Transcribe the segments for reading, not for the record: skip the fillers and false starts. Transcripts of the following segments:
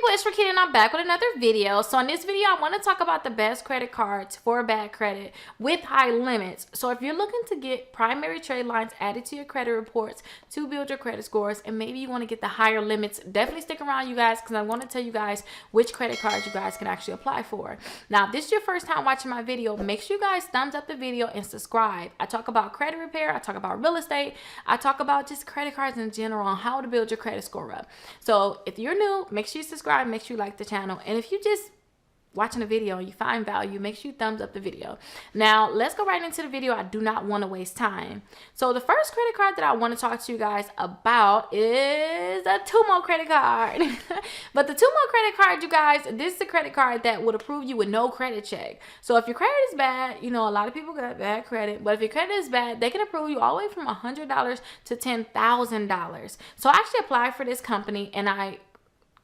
people, it's Rickita and I'm back with another video. So in this video, I want to talk about the best credit cards for bad credit with high limits. So if you're looking to get primary trade lines added to your credit reports to build your credit scores, and maybe you want to get the higher limits, definitely stick around, you guys, because I want to tell you guys which credit cards you guys can actually apply for. Now, if this is your first time watching my video, make sure you guys thumbs up the video and subscribe. I talk about credit repair, I talk about real estate, I talk about just credit cards in general on how to build your credit score up. So if you're new, make sure you subscribe, make sure you like the channel, and if you just watching the video and you find value, make sure you thumbs up the video. Now let's go right into the video. I do not want to waste time. So the first credit card that I want to talk to you guys about is a Tomo credit card. But the Tomo credit card, you guys, this is a credit card that would approve you with no credit check. So if your credit is bad, you know, a lot of people got bad credit, but if your credit is bad, they can approve you all the way from $100 to $10,000. So I actually applied for this company and I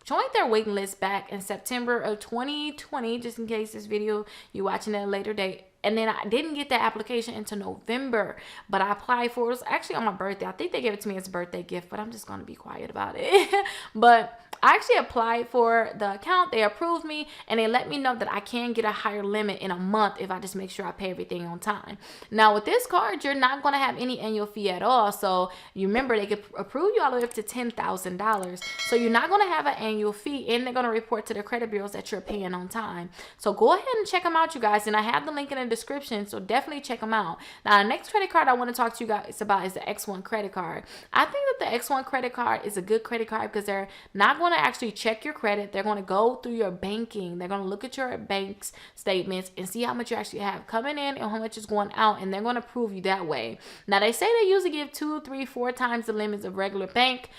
joined their waiting list back in September of 2020, just in case this video you're watching at a later date. And then I didn't get the application until November, but I applied for it. It was actually on my birthday. I think they gave it to me as a birthday gift, but I'm just going to be quiet about it. But I actually applied for the account. They approved me, and they let me know that I can get a higher limit in a month if I just make sure I pay everything on time. Now, with this card, you're not going to have any annual fee at all. So you remember, they could approve you all the way up to $10,000. So you're not going to have an annual fee, and they're going to report to the credit bureaus that you're paying on time. So go ahead and check them out, you guys. And I have the link in the description, so definitely check them out. Now, the next credit card I want to talk to you guys about is the X1 credit card. I think that the X1 credit card is a good credit card because they're not going to actually check your credit. They're going to go through your banking. They're going to look at your bank's statements and see how much you actually have coming in and how much is going out, and they're going to prove you that way. Now, they say they usually give 2, 3, 4 times the limits of regular banks.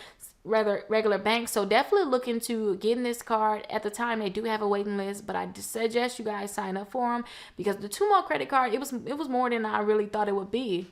So definitely look into getting this card. At the time, they do have a waiting list, but I just suggest you guys sign up for them because the Tomo credit card, it was more than I really thought it would be.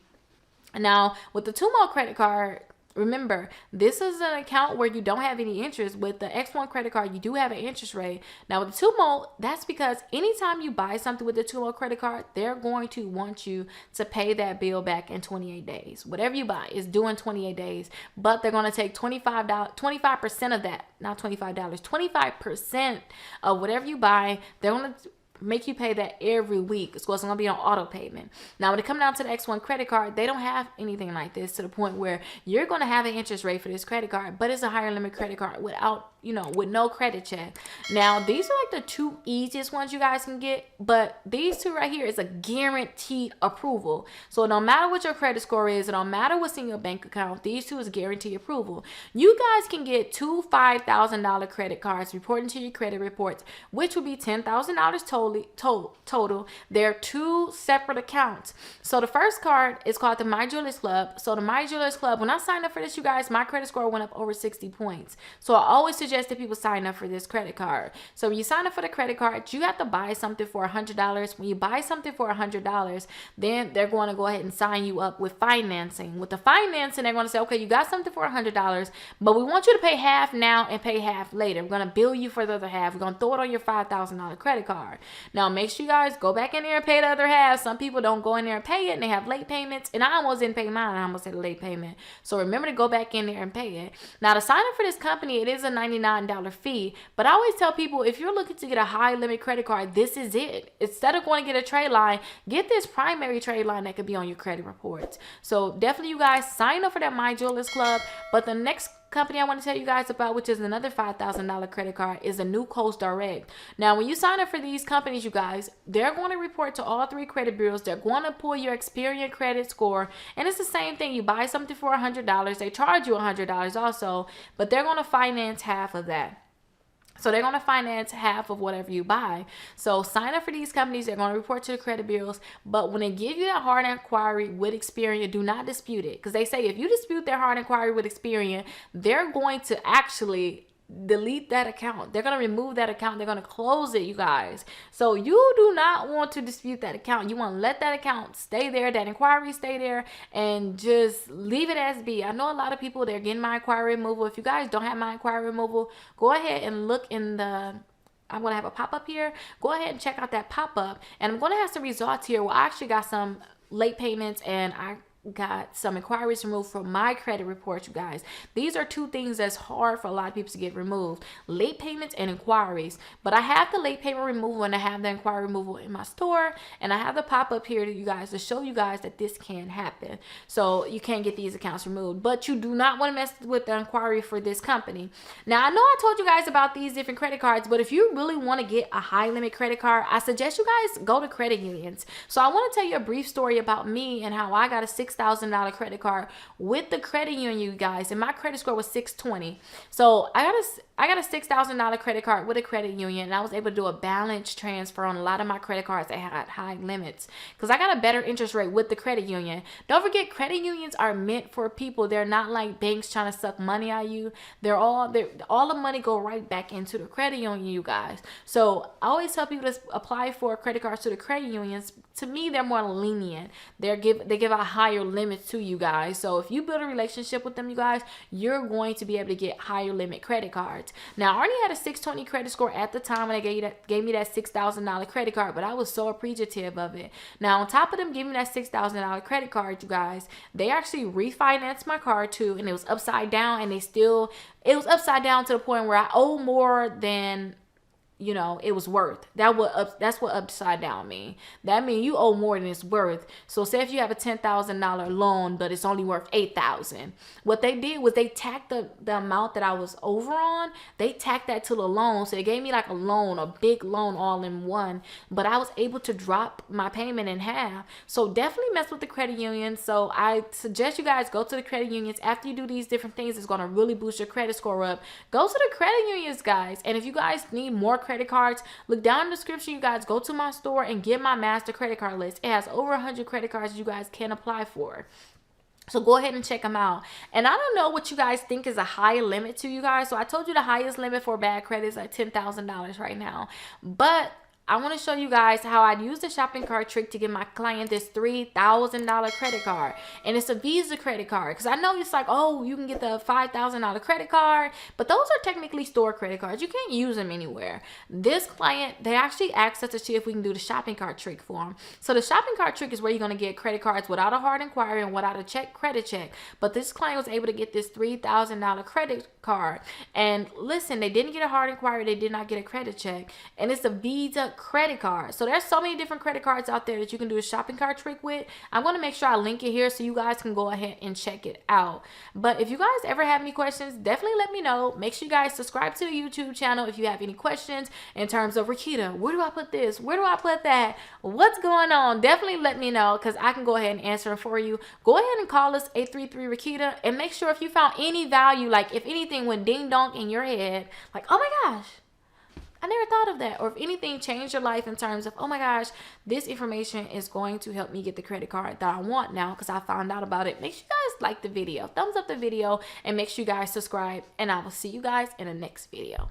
Now, with the Tomo credit card, remember, this is an account where you don't have any interest. With the X1 credit card, you do have an interest rate. Now, with the Tomo, that's because anytime you buy something with the Tomo credit card, they're going to want you to pay that bill back in 28 days. Whatever you buy is due in 28 days, but they're going to take $25% of that, not $25, 25% of whatever you buy. They're going to make you pay that every week. So it's going to be on auto payment. Now, when it comes down to the X1 credit card, they don't have anything like this to the point where you're going to have an interest rate for this credit card, but it's a higher limit credit card without, you know, with no credit check. Now, these are like the 2 easiest ones you guys can get, but these 2 right here is a guaranteed approval. So no matter what your credit score is, it don't matter what's in your bank account, these 2 is guaranteed approval. You guys can get 2 $5,000 credit cards reporting to your credit reports, which would be $10,000 total. They're 2 separate accounts. So the first card is called the My Jewelers Club. So the My Jewelers Club, when I signed up for this, you guys, my credit score went up over 60 points. So I always suggest that people sign up for this credit card. So when you sign up for the credit card, you have to buy something for $100. When you buy something for $100, then they're going to go ahead and sign you up with financing. With the financing, they're going to say, okay, you got something for $100, but we want you to pay half now and pay half later. We're going to bill you for the other half. We're going to throw it on your $5,000 credit card. Now, make sure you guys go back in there and pay the other half. Some people don't go in there and pay it, and they have late payments, and I almost didn't pay mine. I almost had a late payment. So remember to go back in there and pay it. Now, to sign up for this company, it is a $99 fee, but I always tell people, if you're looking to get a high limit credit card, this is it. Instead of going to get a trade line, get this primary trade line that could be on your credit reports. So definitely, you guys, sign up for that My Jewelers Club. But the next company I want to tell you guys about, which is another $5,000 credit card, is the New Coast Direct. Now, when you sign up for these companies, you guys, they're going to report to all 3 credit bureaus. They're going to pull your Experian credit score, and it's the same thing. You buy something for $100, they charge you $100 also, but they're going to finance half of that. So they're going to finance half of whatever you buy. So sign up for these companies. They're going to report to the credit bureaus. But when they give you that hard inquiry with Experian, do not dispute it. Because they say if you dispute their hard inquiry with Experian, they're going to actually delete that account. They're going to remove that account. They're going to close it, you guys. So you do not want to dispute that account. You want to let that account stay there, that inquiry stay there, and just leave it as be. I know a lot of people, they're getting my inquiry removal. If you guys don't have my inquiry removal, go ahead and look in the, I'm going to have a pop-up here. Go ahead and check out that pop-up. And I'm going to have some results here. Well, I actually got some late payments, and I got some inquiries removed from my credit report, you guys. These are two things that's hard for a lot of people to get removed: late payments and inquiries. But I have the late payment removal and I have the inquiry removal in my store, and I have the pop-up here to you guys to show you guys that this can happen. So you can get these accounts removed, but you do not want to mess with the inquiry for this company. Now, I know I told you guys about these different credit cards, but if you really want to get a high limit credit card, I suggest you guys go to credit unions. So I want to tell you a brief story about me and how I got a $6,000 credit card with the credit union, you guys, and my credit score was 620. So I got a $6,000 credit card with a credit union, and I was able to do a balance transfer on a lot of my credit cards that had high limits because I got a better interest rate with the credit union. Don't forget, credit unions are meant for people. They're not like banks trying to suck money out of you. All the money go right back into the credit union, you guys. So I always tell people to apply for credit cards to the credit unions. To me, they're more lenient. They give out higher limits to you guys. So if you build a relationship with them, you guys, you're going to be able to get higher limit credit cards. Now, I already had a 620 credit score at the time when they gave me that $6,000 credit card, but I was so appreciative of it. Now, on top of them giving me that $6,000 credit card, you guys, they actually refinanced my card too, and it was upside down, and it was upside down to the point where I owe more than, you know, it was worth. That's what upside down mean. That means you owe more than it's worth. So say if you have a $10,000 loan, but it's only worth $8,000. What they did was they tacked the amount that I was over on. They tacked that to the loan. So they gave me like a loan, a big loan all in one. But I was able to drop my payment in half. So definitely mess with the credit union. So I suggest you guys go to the credit unions. After you do these different things, it's going to really boost your credit score up. Go to the credit unions, guys. And if you guys need more credit cards, look down in the description, you guys. Go to my store and get my master credit card list. It has over 100 credit cards you guys can apply for. So go ahead and check them out. And I don't know what you guys think is a high limit to you guys. So I told you the highest limit for bad credit is like $10,000 right now. But I want to show you guys how I'd use the shopping cart trick to give my client this $3,000 credit card. And it's a Visa credit card. Because I know it's like, oh, you can get the $5,000 credit card. But those are technically store credit cards. You can't use them anywhere. This client, they actually asked us to see if we can do the shopping cart trick for them. So the shopping cart trick is where you're going to get credit cards without a hard inquiry and without a credit check. But this client was able to get this $3,000 credit card. And listen, they didn't get a hard inquiry. They did not get a credit check. And it's a Visa credit card. So there's so many different credit cards out there that you can do a shopping cart trick with. I'm going to make sure I link it here so you guys can go ahead and check it out. But if you guys ever have any questions, definitely let me know. Make sure you guys subscribe to the YouTube channel if you have any questions in terms of, Rickita, where do I put this? Where do I put that? What's going on? Definitely let me know because I can go ahead and answer it for you. Go ahead and call us 833-Rickita and make sure if you found any value, like if anything went ding dong in your head, like, oh my gosh, I never thought of that. Or if anything changed your life in terms of, oh my gosh, this information is going to help me get the credit card that I want now because I found out about it. Make sure you guys like the video, thumbs up the video, and make sure you guys subscribe. And I will see you guys in the next video.